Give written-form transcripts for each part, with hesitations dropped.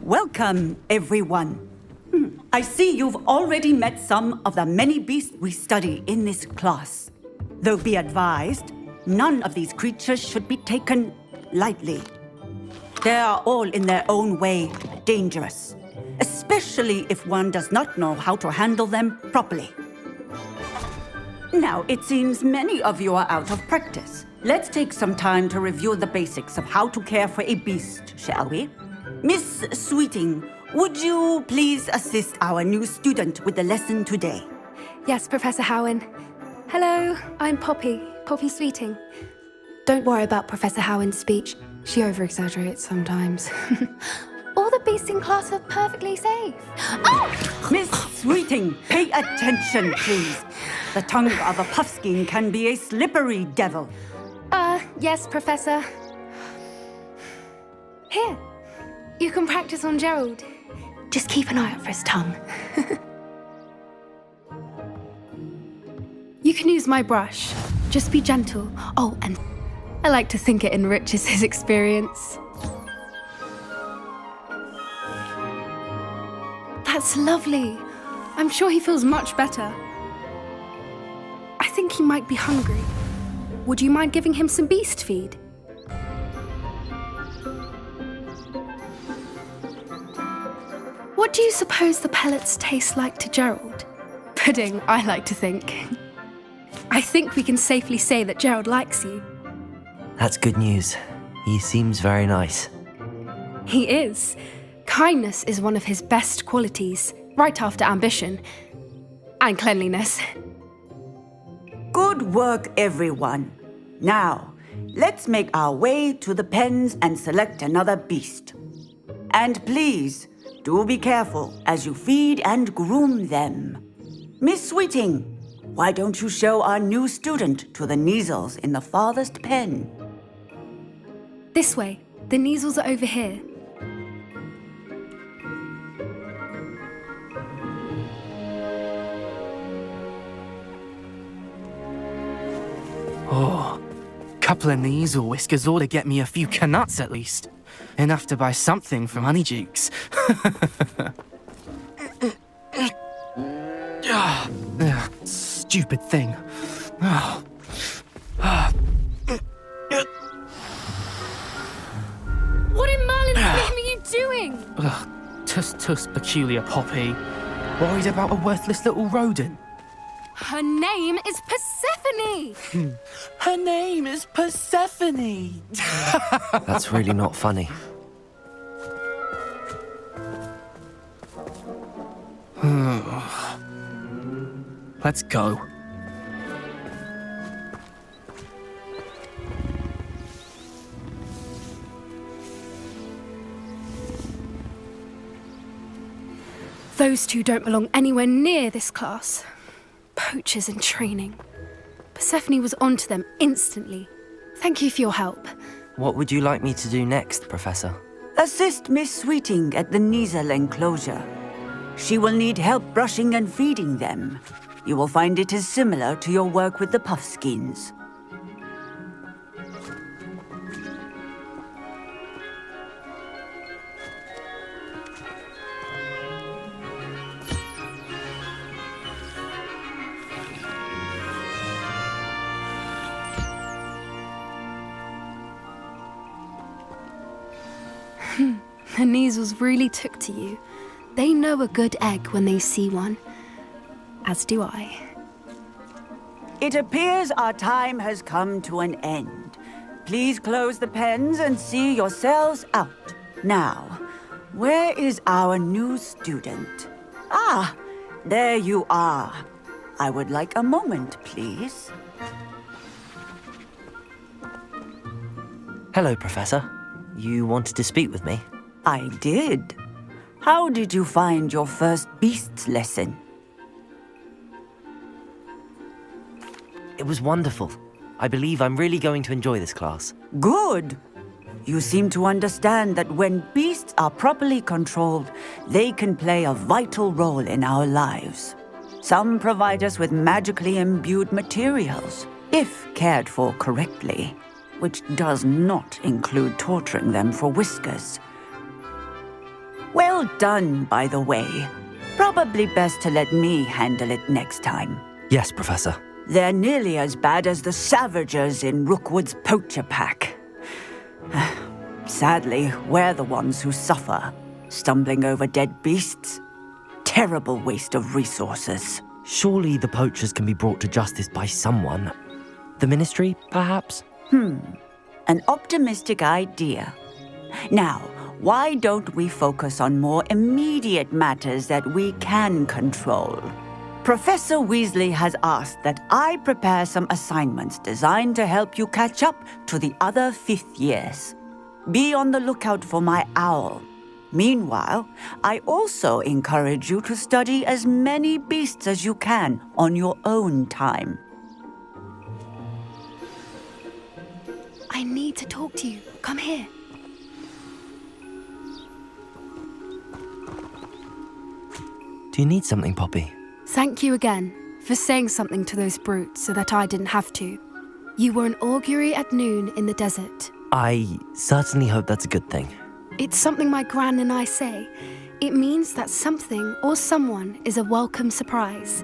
Welcome, everyone. I see you've already met some of the many beasts we study in this class. Though be advised, none of these creatures should be taken lightly. They are all in their own way dangerous, especially if one does not know how to handle them properly. Now, it seems many of you are out of practice. Let's take some time to review the basics of how to care for a beast, shall we? Miss Sweeting, would you please assist our new student with the lesson today? Yes, Professor Howen. Hello, I'm Poppy Sweeting. Don't worry about Professor Howen's speech. She over-exaggerates sometimes. All the beasts in class are perfectly safe. Oh! Miss Sweeting, pay attention, please. The tongue of a puffskein can be a slippery devil. Yes, Professor. Here, you can practice on Gerald. Just keep an eye out for his tongue. You can use my brush. Just be gentle. Oh, and I like to think it enriches his experience. That's lovely. I'm sure he feels much better. I think he might be hungry. Would you mind giving him some beast feed? What do you suppose the pellets taste like to Gerald? Pudding, I like to think. I think we can safely say that Gerald likes you. That's good news. He seems very nice. He is. Kindness is one of his best qualities, right after ambition. And cleanliness. Good work, everyone. Now, let's make our way to the pens and select another beast. And please, do be careful as you feed and groom them. Miss Sweeting, why don't you show our new student to the Kneazles in the farthest pen? This way. The Kneazles are over here. Oh, couple of Kneazle whiskers ought to get me a few canuts at least. Enough to buy something from Honeydukes. Stupid thing. What in Merlin's name are you doing? Tuss, peculiar Poppy. Worried about a worthless little rodent. Her name is Persephone! Her name is Persephone! That's really not funny. Let's go. Those two don't belong anywhere near this class. Poachers in training. Persephone was onto them instantly. Thank you for your help. What would you like me to do next, Professor? Assist Miss Sweeting at the Kneazle enclosure. She will need help brushing and feeding them. You will find it is similar to your work with the puffskeins. The Kneazles really took to you. They know a good egg when they see one. As do I. It appears our time has come to an end. Please close the pens and see yourselves out. Now, where is our new student? Ah, there you are. I would like a moment, please. Hello, Professor. You wanted to speak with me? I did. How did you find your first beasts lesson? It was wonderful. I believe I'm really going to enjoy this class. Good. You seem to understand that when beasts are properly controlled, they can play a vital role in our lives. Some provide us with magically imbued materials, if cared for correctly, which does not include torturing them for whiskers. Well done, by the way. Probably best to let me handle it next time. Yes, Professor. They're nearly as bad as the Savagers in Rookwood's poacher pack. Sadly, we're the ones who suffer, stumbling over dead beasts. Terrible waste of resources. Surely the poachers can be brought to justice by someone. The Ministry, perhaps? An optimistic idea. Now, why don't we focus on more immediate matters that we can control? Professor Weasley has asked that I prepare some assignments designed to help you catch up to the other fifth years. Be on the lookout for my owl. Meanwhile, I also encourage you to study as many beasts as you can on your own time. I need to talk to you. Come here. Do you need something, Poppy? Thank you again for saying something to those brutes so that I didn't have to. You were an augury at noon in the desert. I certainly hope that's a good thing. It's something my gran and I say. It means that something or someone is a welcome surprise.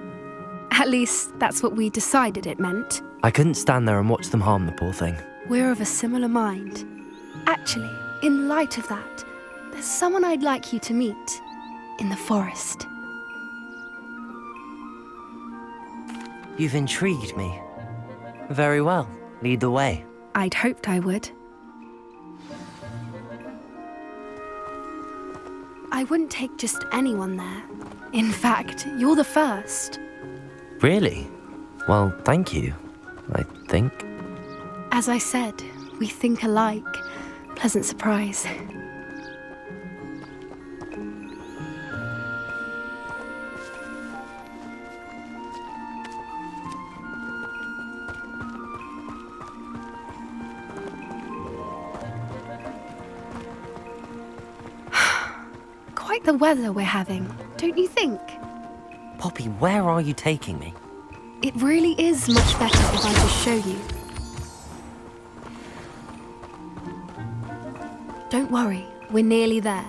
At least, that's what we decided it meant. I couldn't stand there and watch them harm the poor thing. We're of a similar mind. Actually, in light of that, there's someone I'd like you to meet in the forest. You've intrigued me. Very well. Lead the way. I'd hoped I would. I wouldn't take just anyone there. In fact, you're the first. Really? Well, thank you, I think. As I said, we think alike. Pleasant surprise. Quite the weather we're having, don't you think? Poppy, where are you taking me? It really is much better if I just show you. Don't worry, we're nearly there.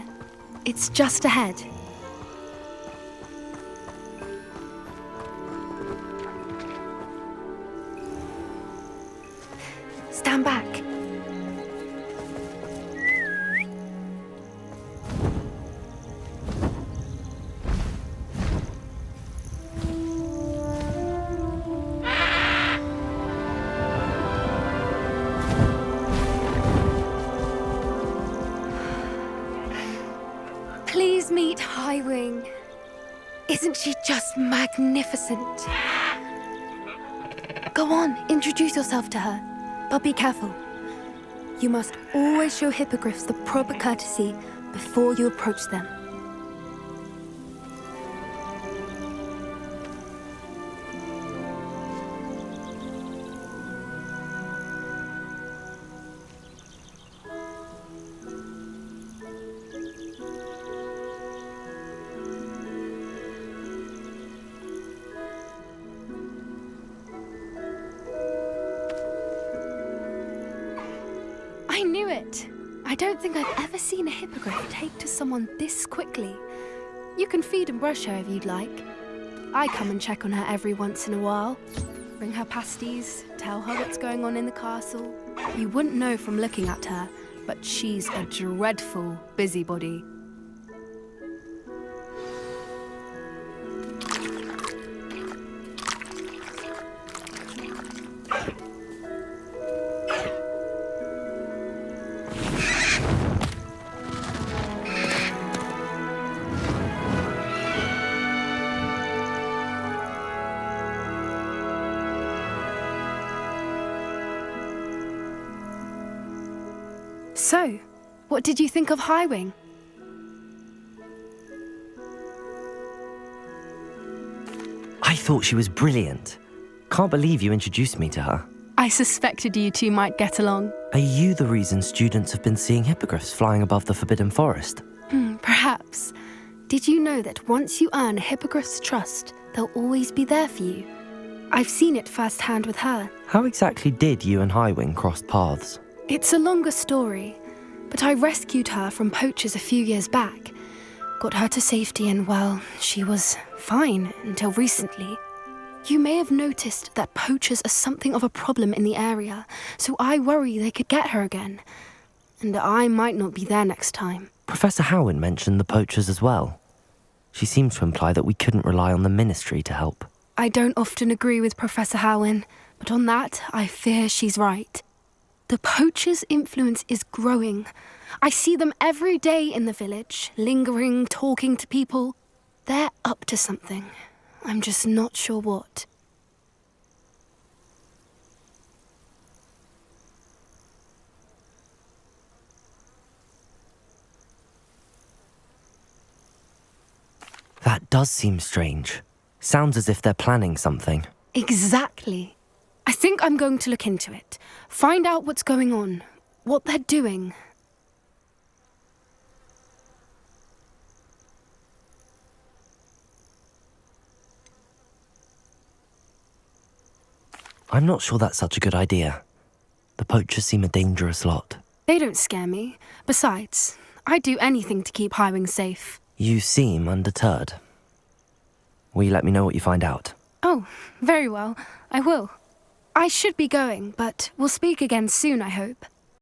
It's just ahead. Stand back. Please meet Highwing. Isn't she just magnificent? Go on, introduce yourself to her. But be careful. You must always show hippogriffs the proper courtesy before you approach them. I knew it! I don't think I've ever seen a hippogriff take to someone this quickly. You can feed and brush her if you'd like. I come and check on her every once in a while. Bring her pasties, tell her what's going on in the castle. You wouldn't know from looking at her, but she's a dreadful busybody. So, what did you think of Highwing? I thought she was brilliant. Can't believe you introduced me to her. I suspected you two might get along. Are you the reason students have been seeing hippogriffs flying above the Forbidden Forest? Perhaps. Did you know that once you earn a hippogriff's trust, they'll always be there for you? I've seen it firsthand with her. How exactly did you and Highwing cross paths? It's a longer story, but I rescued her from poachers a few years back. got her to safety, and well, she was fine until recently. You may have noticed that poachers are something of a problem in the area, so I worry they could get her again. And I might not be there next time. Professor Howen mentioned the poachers as well. She seemed to imply that we couldn't rely on the ministry to help. I don't often agree with Professor Howen, but on that, I fear she's right. The poachers' influence is growing. I see them every day in the village, lingering, talking to people. They're up to something. I'm just not sure what. That does seem strange. Sounds as if they're planning something. Exactly. I think I'm going to look into it. Find out what's going on, what they're doing. I'm not sure that's such a good idea. The poachers seem a dangerous lot. They don't scare me. Besides, I'd do anything to keep Highwing safe. You seem undeterred. Will you let me know what you find out? Oh, very well. I will. I should be going, but we'll speak again soon, I hope.